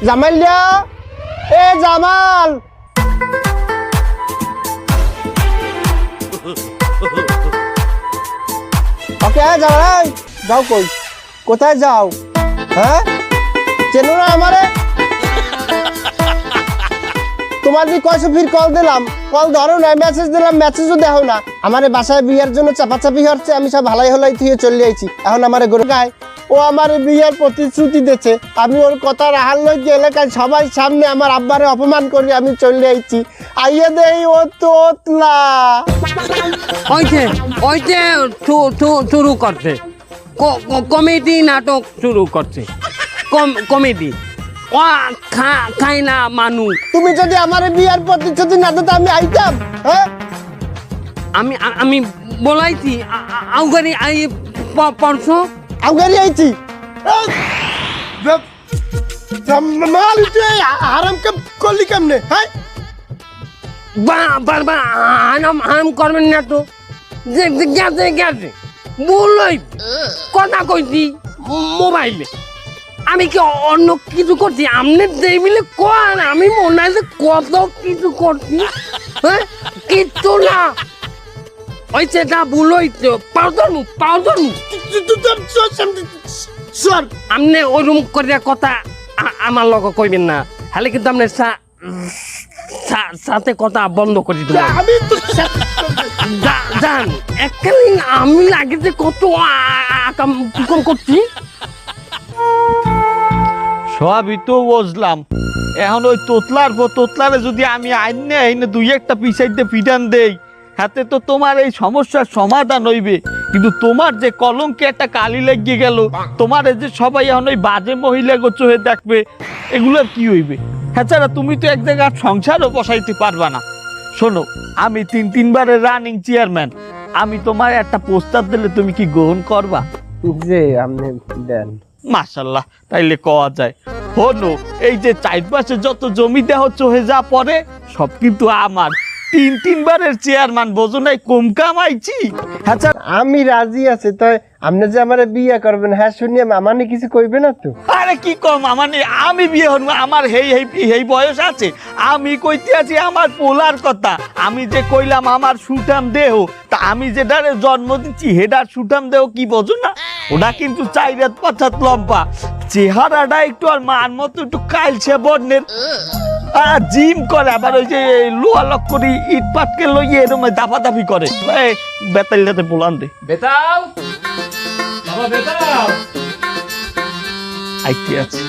জামাইলিয়া এ জামাল ওকে জামাই যাও কই কোথায় যাও হ্যাঁ চেনো না আমারে তোমার দি কয়শো ফির কল দিলাম কল ধরো না মেসেজ দিলাম মেসেজও দেখো না আমারে বাসায় বিয়ের জন্য চাপাচাপি হচ্ছে আমি সব হালাই হলাই থেকে চলে আইছি এখন আমারে গরু গায় ও আমার বিয়ের প্রতিশ্রুতি দিয়েছে আমি ওর কথা রাহাল লই এলাকায় সবাই সামনে আমার আব্বারে অপমান করে আমি চলে আইছি আইয়ে দেই ও তোতলা ওইতে শুরু করছে কমেডি নাটক শুরু করছে কমেডি ও খাই না মানু তুমি যদি আমার বিয়ের প্রতিশ্রুতি না দিতে আমি আইতাম হ্যাঁ আমি বলাইছি আউগারি আই পড়ছ আউগারি আইছি মাল তুই আরাম কাম করলি কেমনে হ্যাঁ বারবার আরাম করবেন না তো গেছে গেছে বলই কথা কইছি মোবাইলে আমি কি অন্য কিছু করছি আপনি দেখলে কোন আমি মনে হয় যে কত কিছু করছি হ্যাঁ কিচ্ছু না ওই সেটা ভুলই তো পাউডার আপনি ওরকম করে কথা আমার লগে কইবেন না হলে কিন্তু আপনি সাথে কথা বন্ধ করে দিবেন আমি তো জান একদিন আমি আগে যে কত আকাম করছি সবই তো বুঝলাম এখন ওই তোতলারে যদি আমি আইনে দুই একটা পিছাইতে পিটান দেই হাতে তো তোমার এই সমস্যার সমাধান হইবে কিন্তু তোমার যে কলঙ্কে একটা কালি লেগে গেল তোমার এই যে সবাই এখন ওই বাজে মহিলা গোছো হয়ে দেখবে এগুলোর কি হইবে হ্যাঁ তুমি তো এক জায়গায় সংসারও বসাইতে পারবা না শোনো আমি তিনবারের রানিং চেয়ারম্যান আমি তোমার একটা প্রস্তাব দিলে তুমি কি গ্রহণ করবা যে আপনি দেন মাশাল্লাহ তাইলে কওয়া যায় হনো এই যে চারপাশে যত জমি দেহ চহে যা পরে সব কিন্তু আমার তিনবারের চেয়ারম্যান বোঝো নাই কম কামাইছি আচ্ছা আমি রাজি আছি তাই আপনি যে আমার বিয়ে করবেন হ্যাঁ শুনিয়ে মামানি কিছু কইবে না তো আরে কি কম মানে আমি বিয়ে হন আমার এই বয়স আছে আমি কইতে আছি আমার পোলার কথা আমি যে কইলাম আমার সুঠাম দেহ তা আমি যেটারে জন্ম দিচ্ছি হেডার সুঠাম দেহ কি বোঝো না ওটা কিন্তু 4 হাত 5 হাত লম্বা চেহারাটা একটু আর মার মতো একটু কালছে বর্ণের জিম করে আবার ওই যে লোয়া লক করি ইট পাটকে লইয়ে এরকম দাপাদাপি করে বেতালটাতে বলান দে বেতাল বাবা বেতাল আইতে আছে